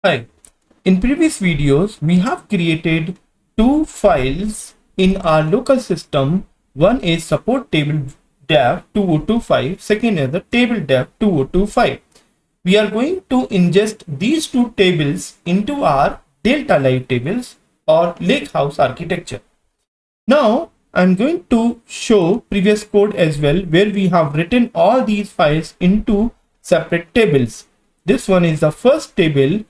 Hi, in previous videos, we have created two files in our local system. One is support table dev 2025, second is the table dev 2025. We are going to ingest these two tables into our Delta Live tables or Lakehouse architecture. Now, I'm going to show previous code as well, where we have written all these files into separate tables. This one is the first table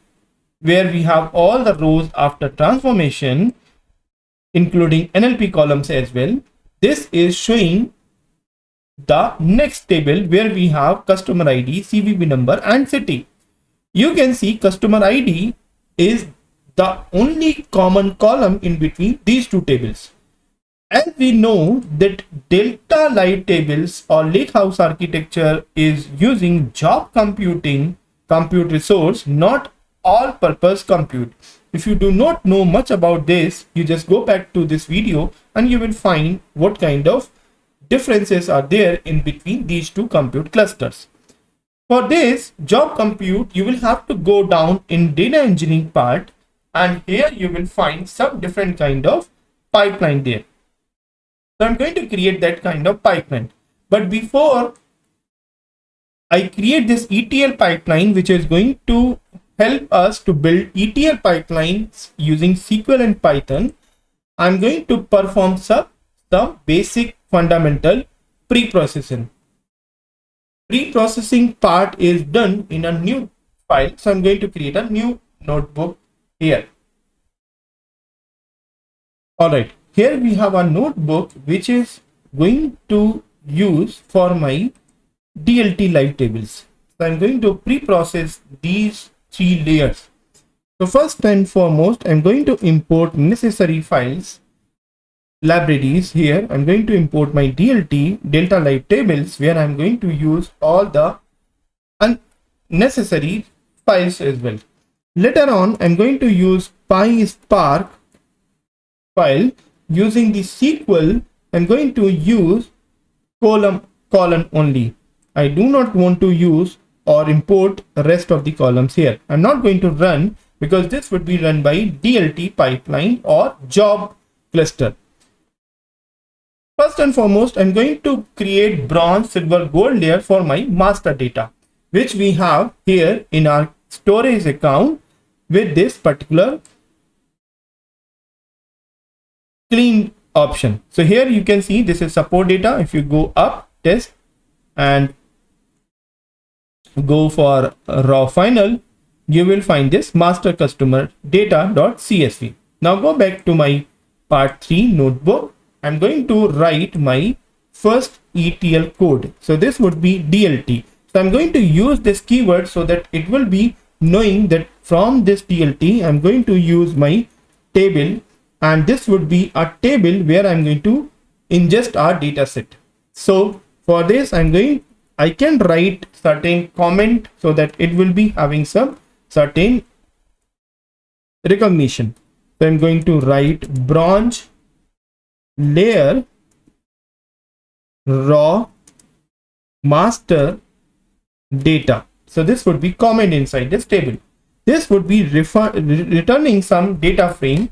where we have all the rows after transformation, including NLP columns as well. This is showing the next table where we have customer ID, CVV number and city. You can see customer ID is the only common column in between these two tables. As we know that Delta Live tables or Lakehouse architecture is using job computing compute resource, not all purpose compute. If you do not know much about this, you just go back to this video and you will find what kind of differences are there in between these two compute clusters. For this job compute, you will have to go down in data engineering part, and here you will find some different kind of pipeline there. So I'm going to create that kind of pipeline. But before I create this ETL pipeline, which is going to help us to build ETL pipelines using SQL and Python, I'm going to perform some basic fundamental pre-processing. Pre-processing part is done in a new file. So I'm going to create a new notebook here. All right, here we have a notebook which is going to use for my DLT live tables. So I'm going to pre-process these three layers. So first and foremost, I'm going to import necessary files, libraries. Here I'm going to import my DLT Delta Live tables, where I'm going to use all the unnecessary files as well. Later on, I'm going to use PySpark file. Using the SQL, I'm going to use column only. I do not want to use or import the rest of the columns here. I'm not going to run, because this would be run by DLT pipeline or job cluster. First and foremost, I'm going to create bronze, silver, gold layer for my master data, which we have here in our storage account with this particular clean option. So here you can see this is support data. If you go up, test, and go for raw final, you will find this master customer data.csv. Now go back to my part 3 notebook. I'm going to write my first ETL code. So this would be DLT. So I'm going to use this keyword so that it will be knowing that from this DLT I'm going to use my table, and this would be a table where I'm going to ingest our data set. So for this I can write certain comment so that it will be having some certain recognition. So I'm going to write bronze layer raw master data. So this would be comment inside this table. This would be returning some data frame.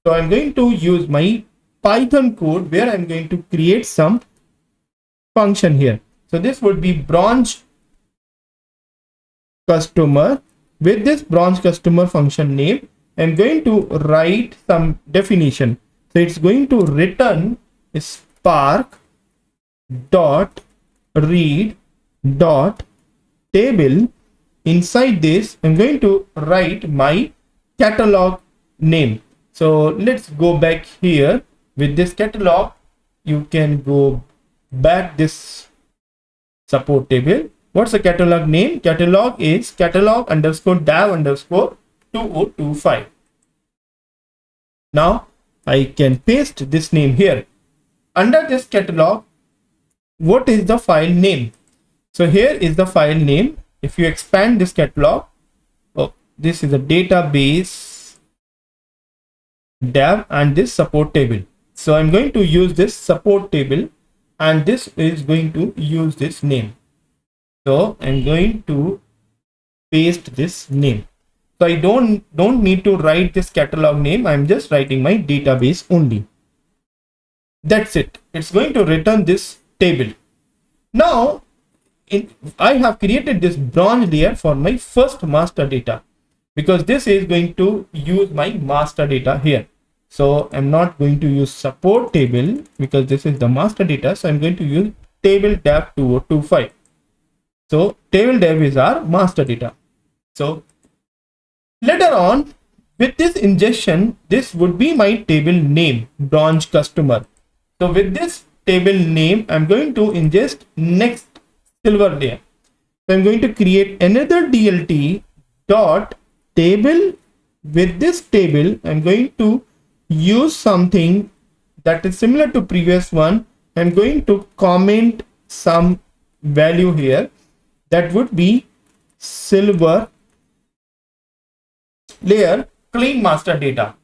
So I'm going to use my Python code where I'm going to create some function here. So this would be bronze customer. With this bronze customer function name, I'm going to write some definition. So it's going to return spark dot read dot table. Inside this, I'm going to write my catalog name. So let's go back here with this catalog. You can go back this support table. What's the catalog name? Catalog is catalog underscore dev underscore 2025. Now I can paste this name here. Under this catalog, what is the file name? So here is the file name. If you expand this catalog, this is a database dev and this support table. So I'm going to use this support table, and this is going to use this name. So I'm going to paste this name. So I don't need to write this catalog name. I'm just writing my database only. That's it. It's going to return this table. Now I have created this bronze layer for my first master data, because this is going to use my master data here. So I'm not going to use support table because this is the master data. So I'm going to use table dev 2025. So table dev is our master data. So later on, with this ingestion, this would be my table name, bronze customer. So with this table name, I'm going to ingest next silver layer. So I'm going to create another DLT dot table. With this table, I'm going to use something that is similar to previous one. I'm going to comment some value here that would be silver layer clean master data.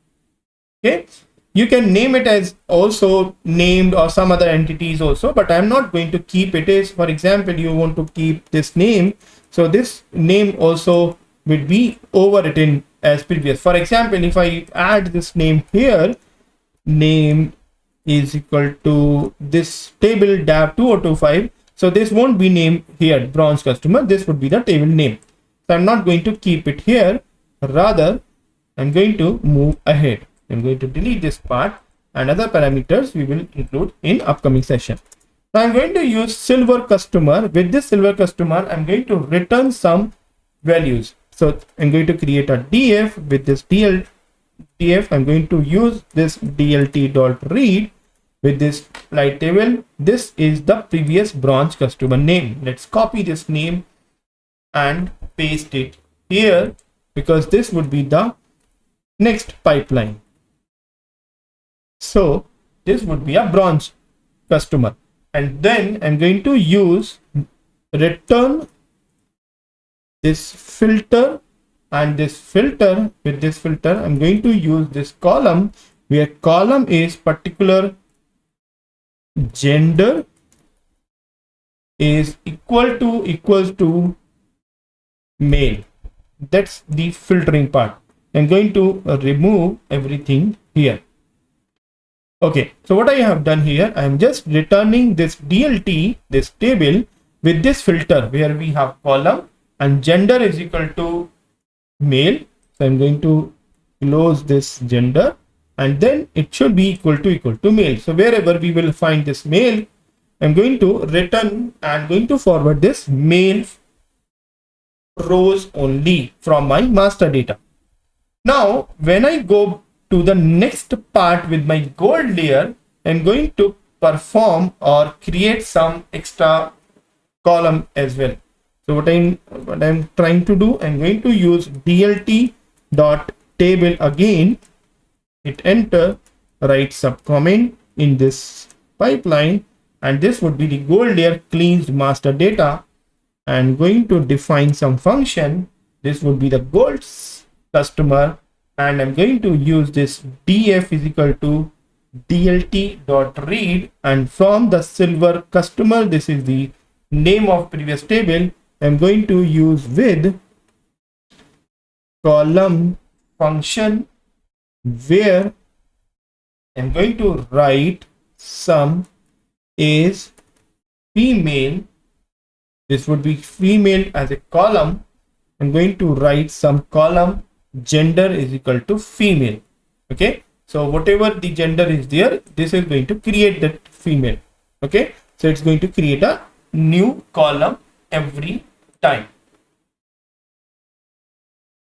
Okay, you can name it as also named or some other entities also, but I'm not going to keep it as, for example, you want to keep this name, so this name also would be overwritten as previous. For example, if I add this name here, name is equal to this table dev 2025, so this won't be named here bronze customer, this would be the table name. So I'm not going to keep it here, rather I'm going to move ahead. I'm going to delete this part, and other parameters we will include in upcoming session. Now I'm going to use silver customer. With this silver customer, I'm going to return some values. So I'm going to create a df. With this df, I'm going to use this dlt.read with this light table. This is the previous bronze customer name. Let's copy this name and paste it here, because this would be the next pipeline. So this would be a bronze customer, and then I'm going to use return this filter, and this filter, with this filter I'm going to use this column, where column is particular gender is equals to male. That's the filtering part. I'm going to remove everything here. Okay, so what I have done here, I'm just returning this DLT, this table, with this filter where we have column and gender is equal to male. So I'm going to close this gender, and then it should be equal to male. So wherever we will find this male, I'm going to return and going to forward this male rows only from my master data. Now when I go to the next part with my gold layer, I'm going to perform or create some extra column as well. So what I'm trying to do, I'm going to use dlt dot table again, hit enter, write sub comment in this pipeline, and this would be the gold layer cleansed master data. I'm going to define some function. This would be the gold customer, and I'm going to use this df is equal to dlt.read, and from the silver customer, this is the name of previous table, I'm going to use with column function, where I'm going to write some is female. This would be female as a column. I'm going to write some column gender is equal to female. Okay, so whatever the gender is there, this is going to create that female. Okay, so it's going to create a new column every time.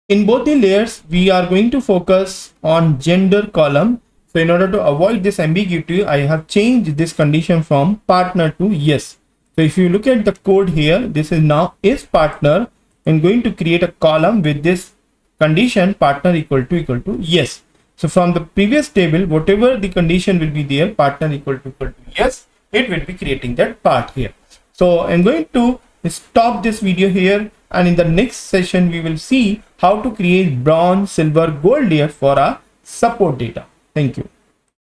In both the layers, we are going to focus on gender column. So in order to avoid this ambiguity, I have changed this condition from partner to yes. So if you look at the code here, this is now is partner. I'm going to create a column with this condition partner equal to yes. So from the previous table, whatever the condition will be there, partner equal to yes, it will be creating that part here. So I'm going to stop this video here, and in the next session we will see how to create bronze, silver, gold layer for our support data. Thank you.